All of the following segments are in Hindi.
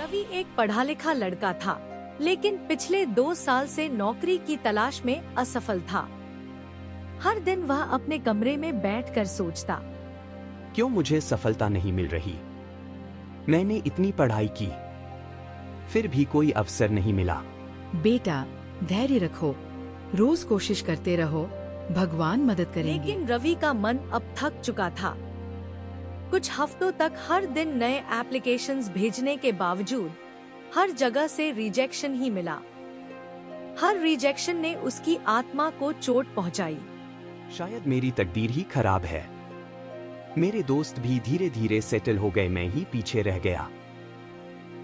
रवि एक पढ़ा लिखा लड़का था, लेकिन पिछले 2 साल से नौकरी की तलाश में असफल था। हर दिन वह अपने कमरे में बैठकर सोचता, क्यों मुझे सफलता नहीं मिल रही? मैंने इतनी पढ़ाई की, फिर भी कोई अवसर नहीं मिला। बेटा, धैर्य रखो, रोज कोशिश करते रहो, भगवान मदद करेंगे। लेकिन रवि का मन अब थक चुका था। कुछ हफ्तों तक हर दिन नए एप्लीकेशंस भेजने के बावजूद हर जगह से रिजेक्शन ही मिला। हर रिजेक्शन ने उसकी आत्मा को चोट पहुंचाई। शायद मेरी तकदीर ही खराब है। मेरे दोस्त भी धीरे धीरे सेटल हो गए, मैं ही पीछे रह गया।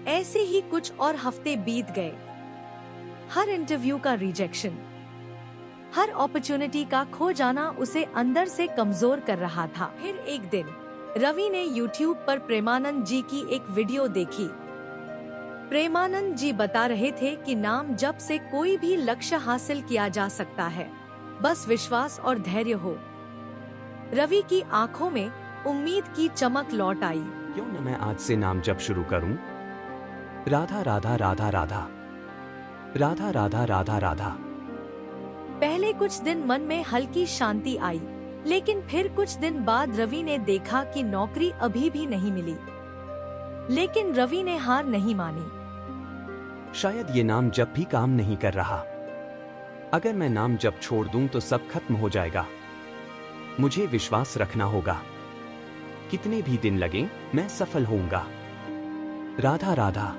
ऐसे ही कुछ और हफ्ते बीत गए। हर इंटरव्यू का रिजेक्शन, हर अपॉर्चुनिटी का खो जाना उसे अंदर से कमजोर कर रहा था। फिर एक दिन रवि ने YouTube पर प्रेमानंद जी की एक वीडियो देखी। प्रेमानंद जी बता रहे थे कि नाम जप से कोई भी लक्ष्य हासिल किया जा सकता है, बस विश्वास और धैर्य हो। रवि की आंखों में उम्मीद की चमक लौट आई। क्यों न मैं आज से नाम जप शुरू करूं? राधा राधा राधा राधा, राधा राधा राधा राधा। पहले कुछ दिन मन में हल्की शांति आई, लेकिन फिर कुछ दिन बाद रवि ने देखा कि नौकरी अभी भी नहीं मिली। लेकिन रवि ने हार नहीं मानी। शायद ये नाम जप भी काम नहीं कर रहा। अगर मैं नाम जप छोड़ दूं तो सब खत्म हो जाएगा। मुझे विश्वास रखना होगा। कितने भी दिन लगे, मैं सफल होऊंगा। राधा राधा,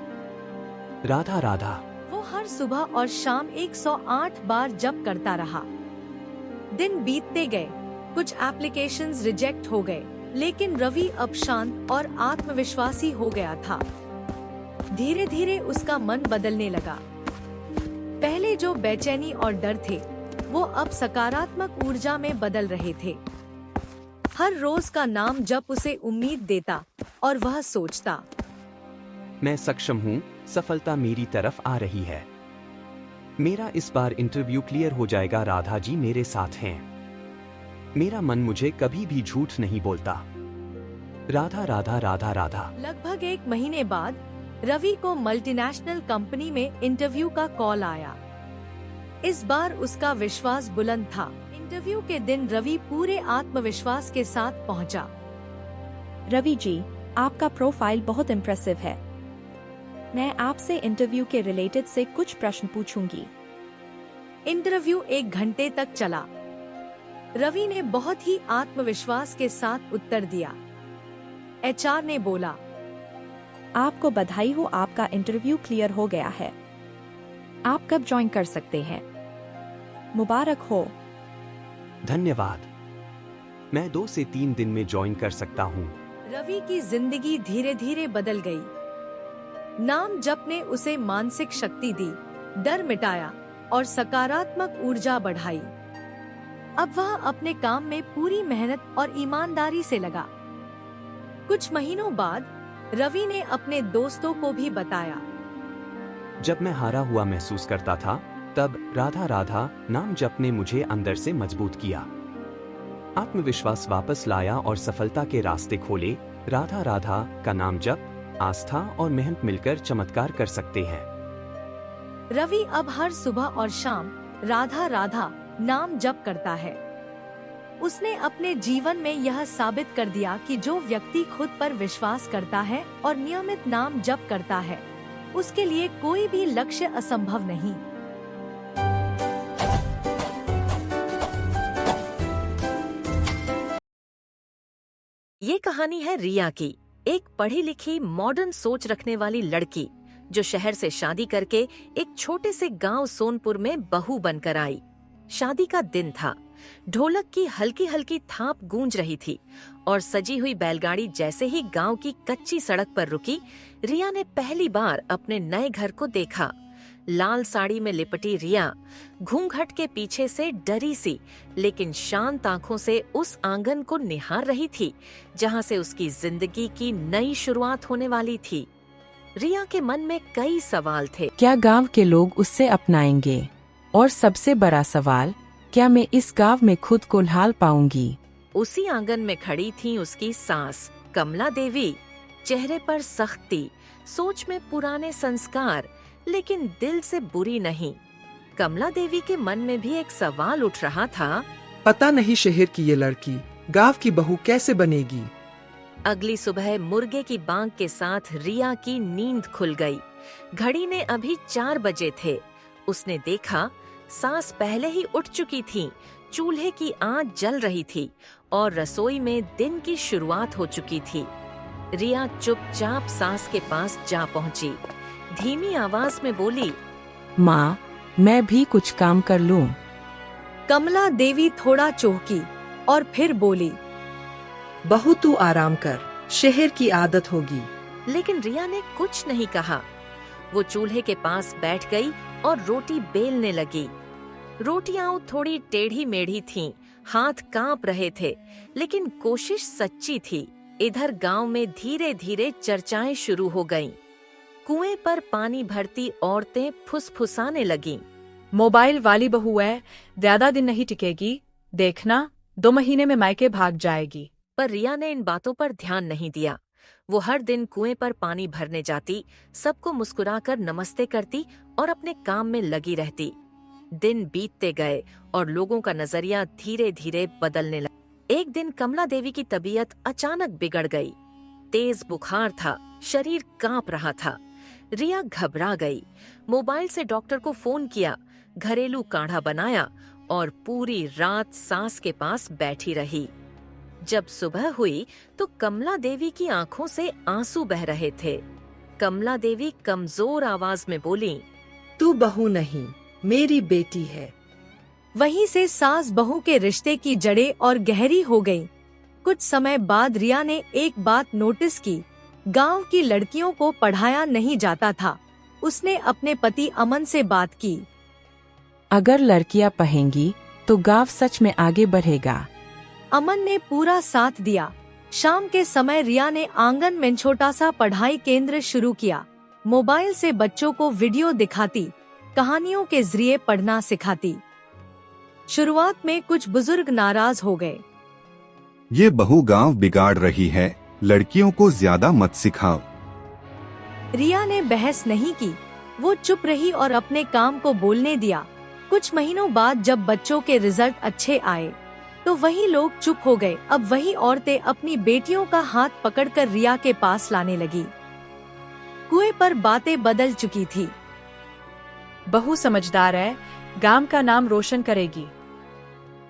राधा राधा। वो हर सुबह और शाम 108 बार जप करता रहा। दिन बीतते गए, कुछ एप्लीकेशंस रिजेक्ट हो गए, लेकिन रवि अब शांत और आत्मविश्वासी हो गया था। धीरे धीरे उसका मन बदलने लगा। पहले जो बेचैनी और डर थे, वो अब सकारात्मक ऊर्जा में बदल रहे थे। हर रोज का नाम जप उसे उम्मीद देता और वह सोचता, मैं सक्षम हूँ, सफलता मेरी तरफ आ रही है। मेरा इस बार इंटरव्यू क्लियर हो जाएगा, राधा जी मेरे साथ हैं। मेरा मन मुझे कभी भी झूठ नहीं बोलता। राधा राधा राधा राधा। लगभग 1 महीने बाद रवि को मल्टीनेशनल कंपनी में इंटरव्यू का कॉल आया। इस बार उसका विश्वास बुलंद था। इंटरव्यू के दिन रवि पूरे आत्मविश्वास के साथ पहुंचा। रवि जी, आपका प्रोफाइल बहुत इम्प्रेसिव है। मैं आपसे इंटरव्यू के रिलेटेड से कुछ प्रश्न पूछूंगी। इंटरव्यू 1 घंटे तक चला। रवि ने बहुत ही आत्मविश्वास के साथ उत्तर दिया। HR ने बोला, आपको बधाई हो, आपका इंटरव्यू क्लियर हो गया है। आप कब ज्वाइन कर सकते हैं? मुबारक हो। धन्यवाद। मैं 2 से 3 दिन में ज्वाइन कर सकता हूँ। रवि की जिंदगी धीरे धीरे बदल गई। नाम जप ने उसे मानसिक शक्ति दी, डर मिटाया और सकारात्मक ऊर्जा बढ़ाई। अब वह अपने काम में पूरी मेहनत और ईमानदारी से लगा। कुछ महीनों बाद रवि ने अपने दोस्तों को भी बताया। जब मैं हारा हुआ महसूस करता था, तब राधा राधा नाम जप ने मुझे अंदर से मजबूत किया। आत्मविश्वास वापस लाया और सफलता के रास्ते खोले। राधा राधा का नाम जप, आस्था और मेहनत मिलकर चमत्कार कर सकते हैं। रवि अब हर सुबह और शाम राधा राधा नाम जप करता है। उसने अपने जीवन में यह साबित कर दिया कि जो व्यक्ति खुद पर विश्वास करता है और नियमित नाम जप करता है, उसके लिए कोई भी लक्ष्य असंभव नहीं। ये कहानी है रिया की, एक पढ़ी लिखी मॉडर्न सोच रखने वाली लड़की जो शहर से शादी करके एक छोटे से गांव सोनपुर में बहू बनकर आई। शादी का दिन था। ढोलक की हल्की हल्की थाप गूंज रही थी और सजी हुई बैलगाड़ी जैसे ही गांव की कच्ची सड़क पर रुकी, रिया ने पहली बार अपने नए घर को देखा। लाल साड़ी में लिपटी रिया घूंघट के पीछे से डरी सी लेकिन शांत आंखों से उस आंगन को निहार रही थी जहां से उसकी जिंदगी की नई शुरुआत होने वाली थी। रिया के मन में कई सवाल थे। क्या गांव के लोग उससे अपनाएंगे? और सबसे बड़ा सवाल, क्या मैं इस गांव में खुद को ढाल पाऊंगी? उसी आंगन में खड़ी थी उसकी सास कमला देवी। चेहरे पर सख्ती, सोच में पुराने संस्कार, लेकिन दिल से बुरी नहीं। कमला देवी के मन में भी एक सवाल उठ रहा था, पता नहीं शहर की ये लड़की गांव की बहू कैसे बनेगी। अगली सुबह मुर्गे की बांग के साथ रिया की नींद खुल गई। घड़ी ने अभी 4 बजे थे। उसने देखा सास पहले ही उठ चुकी थी, चूल्हे की आंच जल रही थी और रसोई में दिन की शुरुआत हो चुकी थी। रिया चुपचाप सास के पास जा पहुंची। धीमी आवाज में बोली, माँ, मैं भी कुछ काम कर लूं? कमला देवी थोड़ा चौंकी और फिर बोली, बहू तू आराम कर, शहर की आदत होगी। लेकिन रिया ने कुछ नहीं कहा। वो चूल्हे के पास बैठ गई और रोटी बेलने लगी। रोटियां थोड़ी टेढ़ी मेढ़ी थीं, हाथ कांप रहे थे, लेकिन कोशिश सच्ची थी। इधर गांव में धीरे धीरे चर्चाएं शुरू हो गईं। कुएं पर पानी भरती औरतें फुसफुसाने लगीं। मोबाइल वाली बहू है, ज्यादा दिन नहीं टिकेगी, देखना 2 महीने में मायके भाग जाएगी। पर रिया ने इन बातों पर ध्यान नहीं दिया। वो हर दिन कुएं पर पानी भरने जाती, सबको मुस्कुराकर नमस्ते करती और अपने काम में लगी रहती। दिन बीतते गए और लोगों का नजरिया धीरे धीरे बदलने लगा। एक दिन कमला देवी की तबीयत अचानक बिगड़ गई। तेज बुखार था, शरीर कांप रहा था। रिया घबरा गई। मोबाइल से डॉक्टर को फोन किया, घरेलू काढ़ा बनाया और पूरी रात सास के पास बैठी रही। जब सुबह हुई तो कमला देवी की आंखों से आंसू बह रहे थे। कमला देवी कमजोर आवाज में बोली, तू बहू नहीं, मेरी बेटी है। वहीं से सास बहू के रिश्ते की जड़ें और गहरी हो गईं। कुछ समय बाद रिया ने एक बात नोटिस की, गांव की लड़कियों को पढ़ाया नहीं जाता था। उसने अपने पति अमन से बात की। अगर लड़कियां पढ़ेंगी तो गांव सच में आगे बढ़ेगा। अमन ने पूरा साथ दिया। शाम के समय रिया ने आंगन में छोटा सा पढ़ाई केंद्र शुरू किया। मोबाइल से बच्चों को वीडियो दिखाती, कहानियों के जरिए पढ़ना सिखाती। शुरुआत में कुछ बुजुर्ग नाराज हो गए। ये बहू गांव बिगाड़ रही है, लड़कियों को ज्यादा मत सिखाओ। रिया ने बहस नहीं की, वो चुप रही और अपने काम को बोलने दिया। कुछ महीनों बाद जब बच्चों के रिजल्ट अच्छे आए तो वही लोग चुप हो गए। अब वही औरतें अपनी बेटियों का हाथ पकड़कर रिया के पास लाने लगी। कुएं पर बातें बदल चुकी थी। बहू समझदार है, गांव का नाम रोशन करेगी।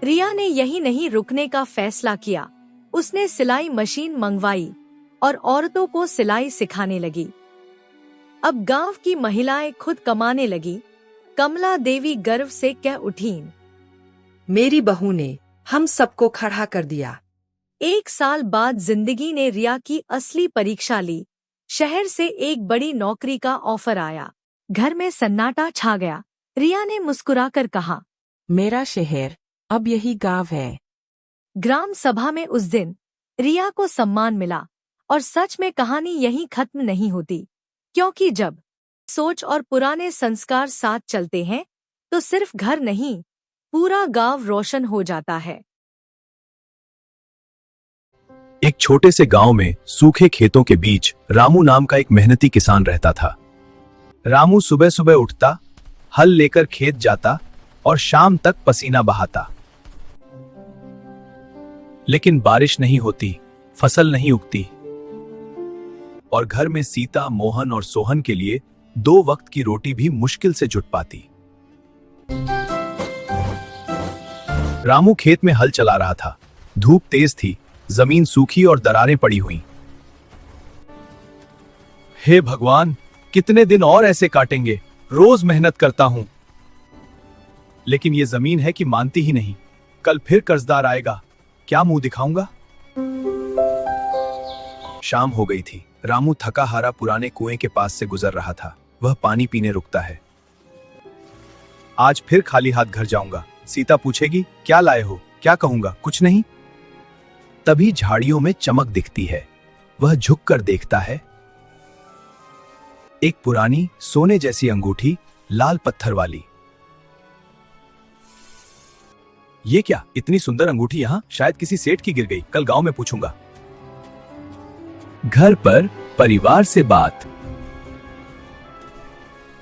रिया ने यही नहीं रुकने का फैसला किया। उसने सिलाई मशीन मंगवाई और औरतों को सिलाई सिखाने लगी। अब गांव की महिलाएं खुद कमाने लगी। कमला देवी गर्व से कह उठीं, मेरी बहू ने हम सबको खड़ा कर दिया। 1 साल बाद जिंदगी ने रिया की असली परीक्षा ली। शहर से एक बड़ी नौकरी का ऑफर आया। घर में सन्नाटा छा गया। रिया ने मुस्कुराकर कहा, मेरा शहर अब यही गांव है। ग्राम सभा में उस दिन रिया को सम्मान मिला। और सच में कहानी यहीं खत्म नहीं होती, क्योंकि जब सोच और पुराने संस्कार साथ चलते हैं तो सिर्फ घर नहीं, पूरा गांव रोशन हो जाता है। एक छोटे से गांव में सूखे खेतों के बीच रामू नाम का एक मेहनती किसान रहता था। रामू सुबह सुबह उठता, हल लेकर खेत जाता और शाम तक पसीना बहाता। लेकिन बारिश नहीं होती, फसल नहीं उगती और घर में सीता, मोहन और सोहन के लिए 2 वक्त की रोटी भी मुश्किल से जुट पाती। रामू खेत में हल चला रहा था। धूप तेज थी, जमीन सूखी और दरारें पड़ी हुई। हे भगवान, कितने दिन और ऐसे काटेंगे? रोज मेहनत करता हूं, लेकिन ये जमीन है कि मानती ही नहीं। कल फिर कर्जदार आएगा, क्या मुंह दिखाऊंगा? शाम हो गई थी। रामू थका हारा पुराने कुएं के पास से गुजर रहा था। वह पानी पीने रुकता है। आज फिर खाली हाथ घर जाऊंगा। सीता पूछेगी, क्या लाए हो? क्या कहूंगा? कुछ नहीं। तभी झाड़ियों में चमक दिखती है। वह झुककर देखता है। एक पुरानी सोने जैसी अंगूठी, लाल पत्थर वाली। ये क्या, इतनी सुंदर अंगूठी यहां? शायद किसी सेठ की गिर गई। कल गांव में पूछूंगा। घर पर परिवार से बात।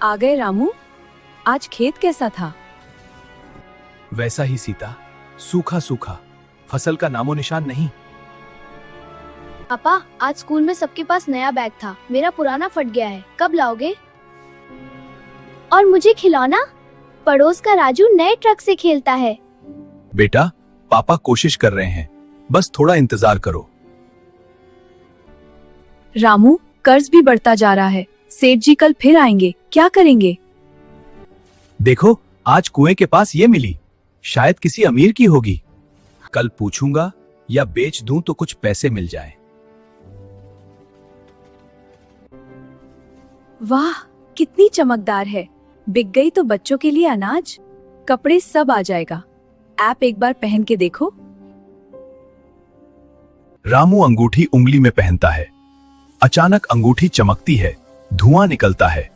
आ गए रामू। आज खेत कैसा था? वैसा ही सीता, सूखा सूखा, फसल का नामो निशान नहीं। पापा, आज स्कूल में सबके पास नया बैग था, मेरा पुराना फट गया है, कब लाओगे? और मुझे खिलौना? पड़ोस का राजू नए ट्रक से खेलता है। बेटा, पापा कोशिश कर रहे हैं, बस थोड़ा इंतजार करो। रामू, कर्ज भी बढ़ता जा रहा है, सेठ जी कल फिर आएंगे, क्या करेंगे? देखो, आज कुएं के पास ये मिली, शायद किसी अमीर की होगी। कल पूछूंगा या बेच दूं तो कुछ पैसे मिल जाए। वाह, कितनी चमकदार है। बिक गई तो बच्चों के लिए अनाज, कपड़े सब आ जाएगा। आप एक बार पहन के देखो। रामू अंगूठी उंगली में पहनता है। अचानक अंगूठी चमकती है, धुआं निकलता है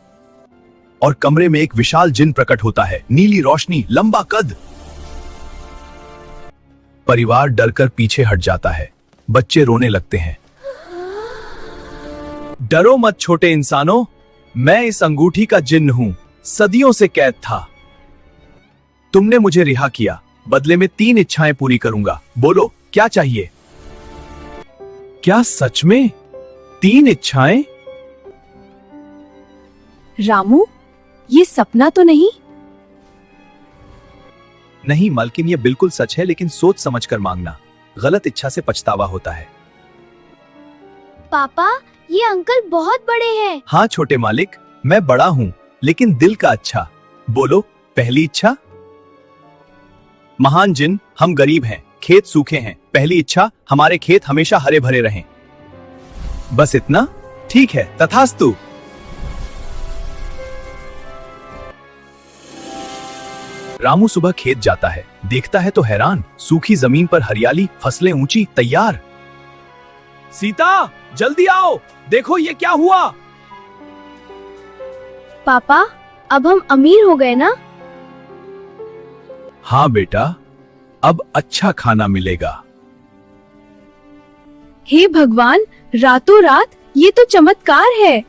और कमरे में एक विशाल जिन प्रकट होता है। नीली रोशनी, लंबा कद। परिवार डरकर पीछे हट जाता है। बच्चे रोने लगते हैं। डरो मत छोटे इंसानों, मैं इस अंगूठी का जिन्न हूं, सदियों से कैद था। तुमने मुझे रिहा किया, बदले में 3 इच्छाएं पूरी करूंगा। बोलो, क्या चाहिए? क्या सच में 3 इच्छाएं? रामू, ये सपना तो नहीं? नहीं मालकिन, ये बिल्कुल सच है, लेकिन सोच समझकर मांगना। गलत इच्छा से पछतावा होता है। पापा, ये अंकल बहुत बड़े हैं। हाँ छोटे मालिक, मैं बड़ा हूँ, लेकिन दिल का अच्छा। बोलो, पहली इच्छा? महान जिन, हम गरीब हैं, खेत सूखे हैं। पहली इच्छा, हमारे खेत हमेशा हरे भरे रहें। बस इतना? ठीक है, तथास्तु। रामू सुबह खेत जाता है, देखता है तो हैरान। सूखी जमीन पर हरियाली, फसलें ऊंची, तैयार। सीता, जल्दी आओ, देखो ये क्या हुआ। पापा, अब हम अमीर हो गए ना? हाँ बेटा, अब अच्छा खाना मिलेगा। हे भगवान, रातों रात ये तो चमत्कार है।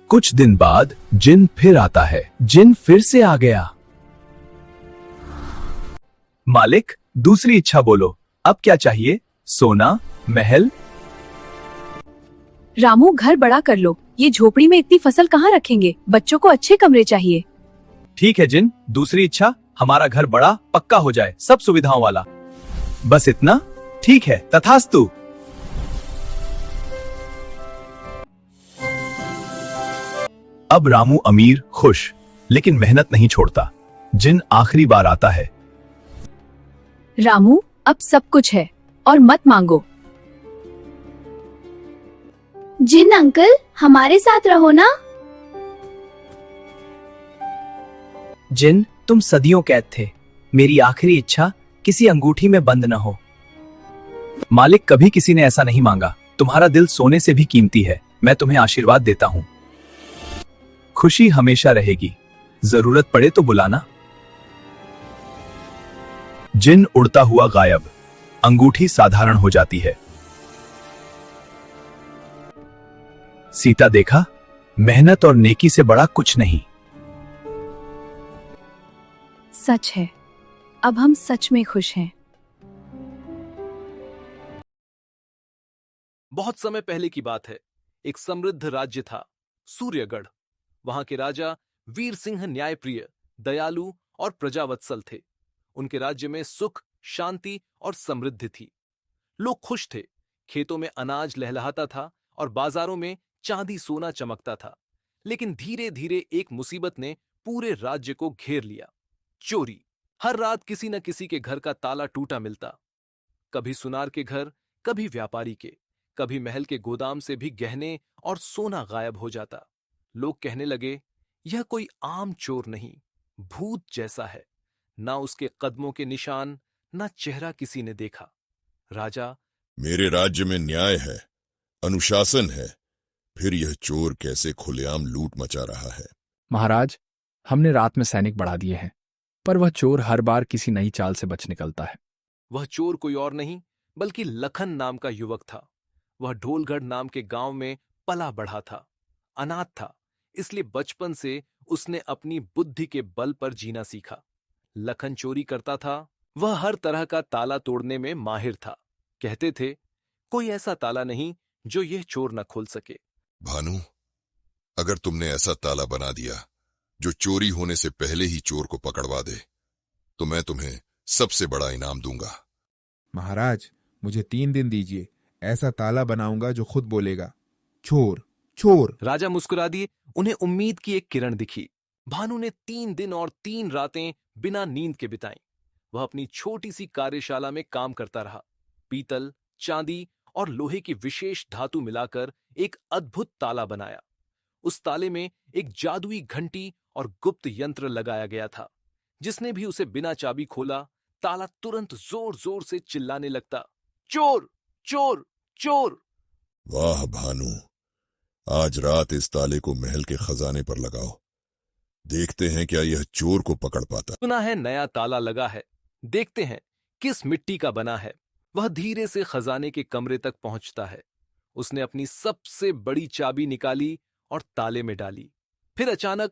कुछ दिन बाद जिन फिर आता है। जिन फिर से आ गया। मालिक, दूसरी इच्छा बोलो, अब क्या चाहिए? सोना, महल? रामू, घर बड़ा कर लो, ये झोपड़ी में इतनी फसल कहाँ रखेंगे? बच्चों को अच्छे कमरे चाहिए। ठीक है जिन, दूसरी इच्छा, हमारा घर बड़ा पक्का हो जाए, सब सुविधाओं वाला। बस इतना? ठीक है, तथास्तु। अब रामू अमीर, खुश, लेकिन मेहनत नहीं छोड़ता। जिन आखिरी बार आता है। रामू, अब सब कुछ है और मत मांगो। जिन अंकल, हमारे साथ रहो ना। जिन, तुम सदियों कैद थे। मेरी आखिरी इच्छा किसी अंगूठी में बंद न हो। मालिक, कभी किसी ने ऐसा नहीं मांगा। तुम्हारा दिल सोने से भी कीमती है। मैं तुम्हें आशीर्वाद देता हूँ। खुशी हमेशा रहेगी, जरूरत पड़े तो बुलाना। जिन उड़ता हुआ गायब। अंगूठी साधारण हो जाती है। सीता, देखा, मेहनत और नेकी से बड़ा कुछ नहीं। सच है, अब हम सच में खुश हैं। बहुत समय पहले की बात है। एक समृद्ध राज्य था, सूर्यगढ़। वहां के राजा वीर सिंह न्यायप्रिय, दयालु और प्रजावत्सल थे। उनके राज्य में सुख, शांति और समृद्धि थी। लोग खुश थे। खेतों में अनाज लहलहाता था और बाजारों में चांदी सोना चमकता था। लेकिन धीरे धीरे एक मुसीबत ने पूरे राज्य को घेर लिया। चोरी। हर रात किसी न किसी के घर का ताला टूटा मिलता। कभी सुनार के घर, कभी व्यापारी के, कभी महल के गोदाम से भी गहने और सोना गायब हो जाता। लोग कहने लगे, यह कोई आम चोर नहीं, भूत जैसा है। ना उसके कदमों के निशान, ना चेहरा किसी ने देखा। राजा, मेरे राज्य में न्याय है, अनुशासन है, फिर यह चोर कैसे खुलेआम लूट मचा रहा है? महाराज, हमने रात में सैनिक बढ़ा दिए हैं, पर वह चोर हर बार किसी नई चाल से बच निकलता है। वह चोर कोई और नहीं, बल्कि लखन नाम का युवक था। वह ढोलगढ़ नाम के गांव में पला बढ़ा था। अनाथ था, इसलिए बचपन से उसने अपनी बुद्धि के बल पर जीना सीखा। लखन चोरी करता था। वह हर तरह का ताला तोड़ने में माहिर था। कहते थे, कोई ऐसा ताला नहीं जो यह चोर न खोल सके। भानु, अगर तुमने ऐसा ताला बना दिया जो चोरी होने से पहले ही चोर को पकड़वा दे, तो मैं तुम्हें सबसे बड़ा इनाम दूंगा। महाराज, मुझे 3 दिन दीजिए, ऐसा ताला बनाऊंगा जो खुद बोलेगा, चोर चोर। राजा मुस्कुरा दिए। उन्हें उम्मीद की एक किरण दिखी। भानु ने 3 दिन और 3 रातें बिना नींद के बिताई। वह अपनी छोटी सी कार्यशाला में काम करता रहा। पीतल, चांदी और लोहे की विशेष धातु मिलाकर एक अद्भुत ताला बनाया। उस ताले में एक जादुई घंटी और गुप्त यंत्र लगाया गया था। जिसने भी उसे बिना चाबी खोला, ताला तुरंत जोर जोर से चिल्लाने लगता, चोर चोर चोर। वाह भानु, आज रात इस ताले को महल के खजाने पर लगाओ। देखते हैं क्या यह चोर को पकड़ पाता। सुना है नया ताला लगा है, देखते हैं किस मिट्टी का बना है। वह धीरे से खजाने के कमरे तक पहुंचता है। उसने अपनी सबसे बड़ी चाबी निकाली और ताले में डाली। फिर अचानक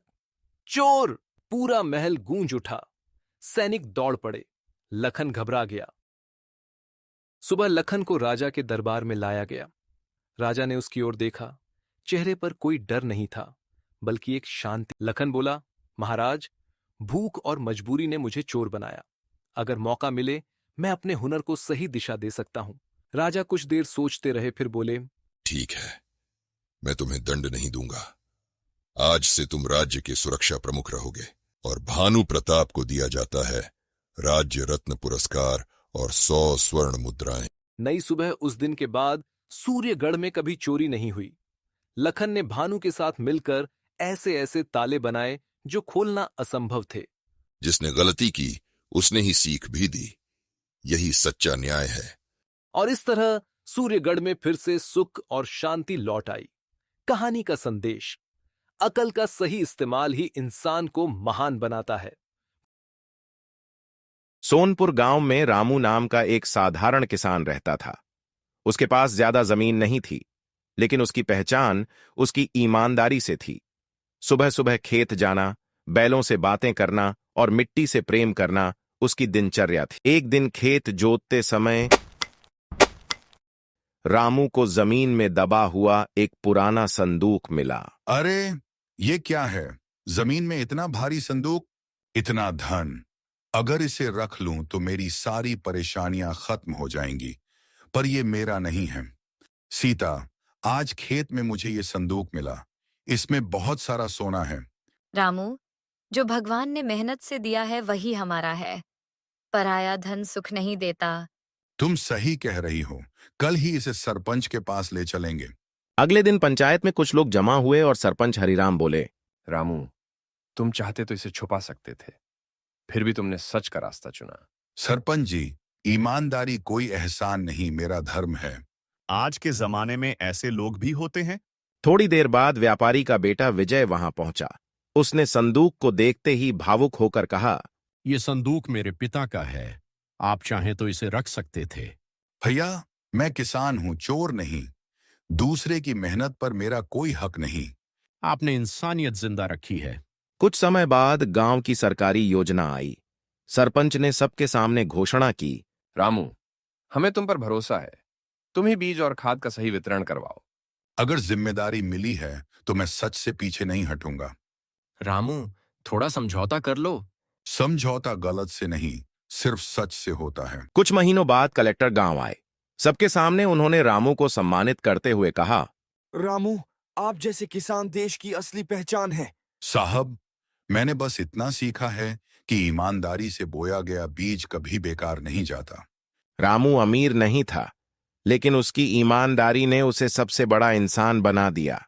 चोर! पूरा महल गूंज उठा। सैनिक दौड़ पड़े। लखन घबरा गया। सुबह लखन को राजा के दरबार में लाया गया। राजा ने उसकी ओर देखा। चेहरे पर कोई डर नहीं था, बल्कि एक शांति। लखन बोला, महाराज, भूख और मजबूरी ने मुझे चोर बनाया। अगर मौका मिले, मैं अपने हुनर को सही दिशा दे सकता हूं। राजा कुछ देर सोचते रहे, फिर बोले, ठीक है, मैं तुम्हें दंड नहीं दूंगा। आज से तुम राज्य के सुरक्षा प्रमुख रहोगे और भानु प्रताप को दिया जाता है राज्य रत्न पुरस्कार और 100 स्वर्ण मुद्राएं। नई सुबह उस दिन के बाद सूर्यगढ़ में कभी चोरी नहीं हुई। लखन ने भानु के साथ मिलकर ऐसे ऐसे ताले बनाए जो खोलना असंभव थे। जिसने गलती की उसने ही सीख भी दी। यही सच्चा न्याय है। और इस तरह सूर्यगढ़ में फिर से सुख और शांति लौट आई। कहानी का संदेश, अकल का सही इस्तेमाल ही इंसान को महान बनाता है। सोनपुर गांव में रामू नाम का एक साधारण किसान रहता था। उसके पास ज्यादा जमीन नहीं थी, लेकिन उसकी पहचान उसकी ईमानदारी से थी। सुबह सुबह खेत जाना, बैलों से बातें करना और मिट्टी से प्रेम करना उसकी दिनचर्या थी। एक दिन खेत जोतते समय रामू को जमीन में दबा हुआ एक पुराना संदूक मिला। अरे, ये क्या है? जमीन में इतना भारी संदूक, इतना धन। अगर इसे रख लूं तो मेरी सारी परेशानियां खत्म हो जाएंगी, पर ये मेरा नहीं है। सीता, आज खेत में मुझे ये संदूक मिला। इसमें बहुत सारा सोना है। रामू, जो भगवान ने मेहनत से दिया है वही हमारा है। पराया धन सुख नहीं देता। तुम सही कह रही हो। कल ही इसे सरपंच के पास ले चलेंगे। अगले दिन पंचायत में कुछ लोग जमा हुए और सरपंच हरिराम बोले, रामू, तुम चाहते तो इसे छुपा सकते थे, फिर भी तुमने सच का रास्ता चुना। सरपंच जी, ईमानदारी कोई एहसान नहीं, मेरा धर्म है। आज के जमाने में ऐसे लोग भी होते हैं। थोड़ी देर बाद व्यापारी का बेटा विजय वहां पहुंचा। उसने संदूक को देखते ही भावुक होकर कहा, ये संदूक मेरे पिता का है, आप चाहें तो इसे रख सकते थे। भैया, मैं किसान हूं, चोर नहीं। दूसरे की मेहनत पर मेरा कोई हक नहीं। आपने इंसानियत जिंदा रखी है। कुछ समय बाद गांव की सरकारी योजना आई। सरपंच ने सबके सामने घोषणा की, रामू, हमें तुम पर भरोसा है, तुम ही बीज और खाद का सही वितरण करवाओ। अगर जिम्मेदारी मिली है तो मैं सच से पीछे नहीं हटूंगा। रामू, थोड़ा समझौता कर लो। समझौता गलत से नहीं, सिर्फ सच से होता है। कुछ महीनों बाद कलेक्टर गांव आए। सबके सामने उन्होंने रामू को सम्मानित करते हुए कहा, रामू, आप जैसे किसान देश की असली पहचान है। साहब, मैंने बस इतना सीखा है कि ईमानदारी से बोया गया बीज कभी बेकार नहीं जाता। रामू अमीर नहीं था, लेकिन उसकी ईमानदारी ने उसे सबसे बड़ा इंसान बना दिया।